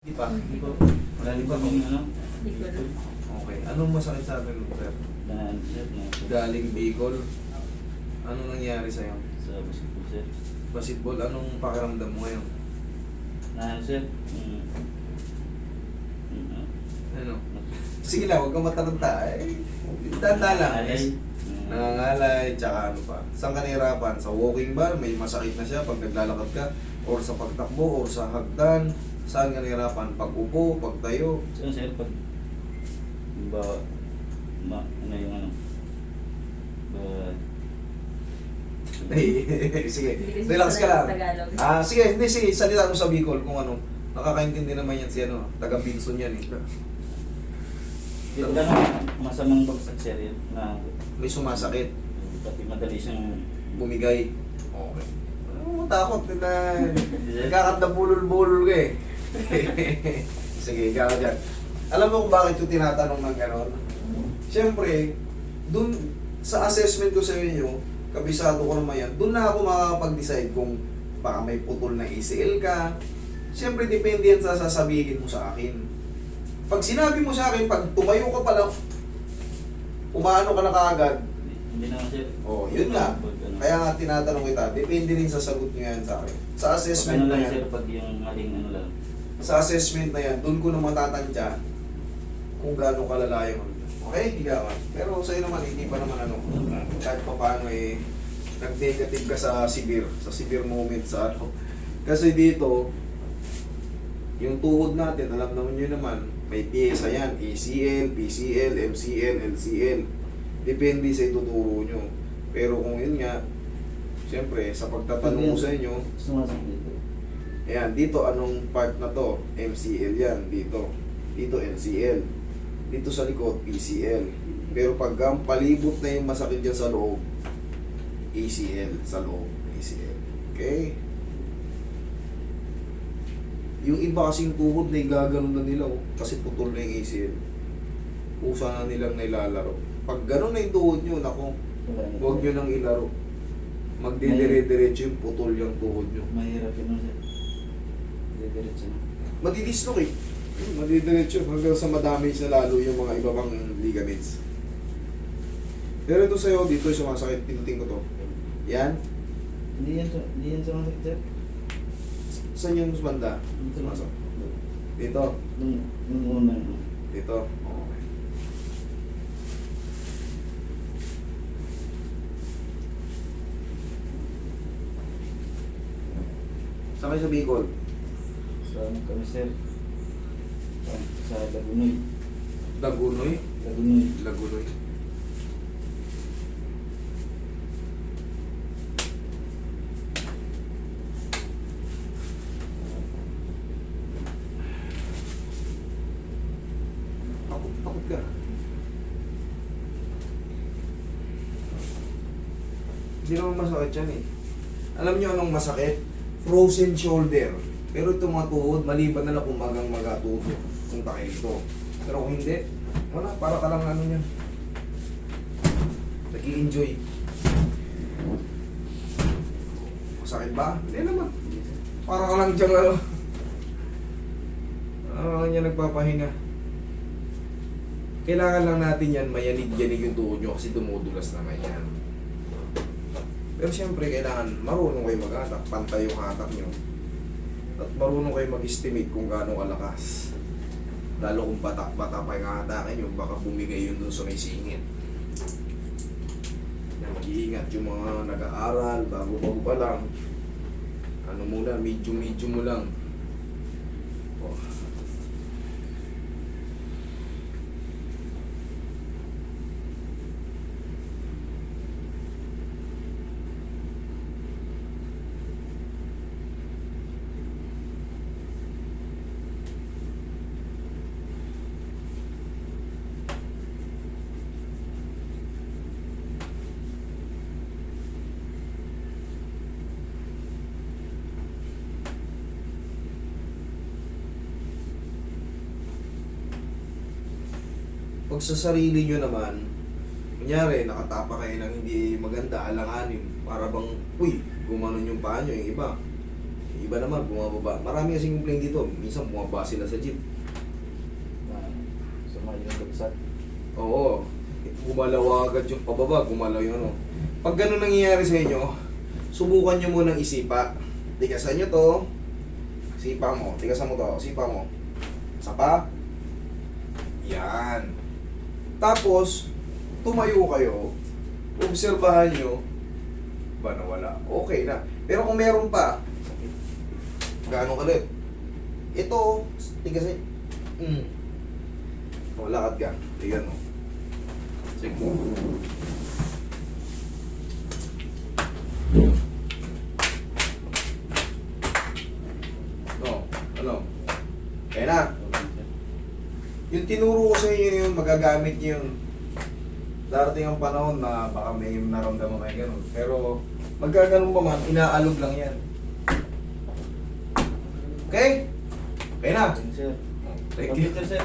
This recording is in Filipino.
Di pa? Hindi po. Wala Di din pa po kung ano. Likod. Okay. Anong masakit sa atin, sir? Na sir, na Galing Bicol. Ano nangyari sa'yo? sa basketball sir. Basketball, anong pakiramdam mo ngayon? Na sir, Ano? Sige lang, huwag kang mataranta. Tanda lang. Alay. Nangangalay, tsaka ano pa. Saan ka nahirapan? Sa walking ba? May masakit na siya pag naglalakad ka? Or sa pagtakbo? Or sa hagdan? Saan ka nahirapan? Pag upo? Pag tayo? So sir, pag ba ano yung ano ba Sige, Hindi kasi relax ka lang. Tagalog. Sige, hindi, sige, salita mo sa Bicol kung ano. Nakakaintindi naman yan si ano, taga Binson yan eh. yung gano'n masamang bagsak sir yun na May sumasakit, pati madali siyang bumigay. Okay. Ano mo takot na nagkakanta bulol-bulol ka eh. Sige, ikaw dyan. Alam mo kung bakit yung tinatanong ng gano'n? Siyempre, dun sa assessment ko sa inyo, kabisado ko naman yan, dun na ako makakapag-decide kung baka may putol na ACL ka. Siyempre, depende yan sa sasabihin mo sa akin. Pag sinabi mo sa akin, pag tumayo ka pa lang, umaano ka na kaagad, hindi naman sir. yun nga. Pag ano, Kaya nga tinatanong kita, depende rin sa sagot nyo yan sa akin. Sa pag assessment ano na lang yan, sir, pag yung aling ano lang. sa assessment na yan, doon ko na matatantya kung gaano kalala yung ano. Okay, higawan. Pero sa'yo naman, hindi pa naman ano, kahit pa paano eh, nag-negative ka sa severe moment sa ano. Kasi dito, yung tuhod natin, alam naman nyo naman, may pyesa yan, ACL, PCL, MCL, LCL. Depende sa ituturo nyo. Pero kung yun nga, siyempre, sa pagtatanong ko sa inyo, Sumasakit dito. ayan, dito anong part na to? MCL yan, dito. Dito MCL. Dito sa likod, PCL. Pero pag ang palibot na yung masakit dyan sa loob, ACL sa loob, ACL. Okay? Yung iba kasing tuhod na igaganon na nila, kasi putol na yung ACL. Usa na nilang nilalaro. Pag ganon na yung tuhod nyo, naku, huwag nyo nang ilaro. Magdidire-diretso yung putol yung tuhod nyo. Mahirap yun sir. Diretso na. Madidislocate. Madidiretso hanggang sa madamage na lalo yung mga iba pang ligaments. Pero ito sa'yo, dito yung sumasakit, pinutin ko to. Yan. Hindi yan sumasakit sir. Saan yung banda? Sumasakit. Dito. Nung una. Dito. Okay. Saan kayo sa Bicol? Sa ano kami sir? Sa Lagunoy. Lagunoy? Lagunoy. Lagunoy. Takot ka. Hindi naman masakit yan eh. Alam niyo anong masakit? Frozen shoulder. Pero itong mga tuhod, maliban na lang kung magang-maga tuhod. Kung takil ito. Pero kung hindi, wala, para ka lang ano yan. Nag-i-enjoy. Masakit ba? Hindi naman. Para ka lang dyan ano. Para ka lang yan nagpapahinga. Kailangan lang natin yan, mayanig-yanig yung tuhod nyo kasi dumudulas naman yan. Pero siyempre, kailangan marunong kayo mag-hatak, pantay yung hatak nyo. At marunong kayo mag-estimate kung gaano kalakas. Lalo kung bata pa yung hatakin nyo, baka bumigay yun dun sa may singit. Mag-iingat yung mga nag-aaral, bago-bago pa lang. Ano muna, medium mo lang. Oh. Pag sa sarili nyo naman, kunyari, nakatapa kayo ng hindi maganda, alanganin, para bang, uy, gumanon yung paa nyo, yung iba. Iba naman, bumababa. Marami kasing complaint dito. Minsan bumaba sila sa jeep. Sumayo yung bagsak. Oo. Gumalaw agad yung pababa, gumalaw yung ano. Pag gano'n nangyayari sa inyo, subukan nyo munang isipa. Tigasan nyo to. Sipa mo. Tigasan mo to. Sipa mo. Sapa. Yan. Tapos, tumayo kayo. Obserbahan nyo. Ba nawala? Okay na. Pero kung meron pa, gaano kalit? Ito, tigasan. O, lakad ka. Tignan mo. Sige mo. No, ano? Kaya na. Yung tinuro ko sa inyo yun, magagamit nyo yun. Darating ang panahon na baka may naramdaman kayo ganun. Pero magkaganon pa man, inaalog lang yan. Okay? Kaya na. Sir. Thank you. Computer, sir.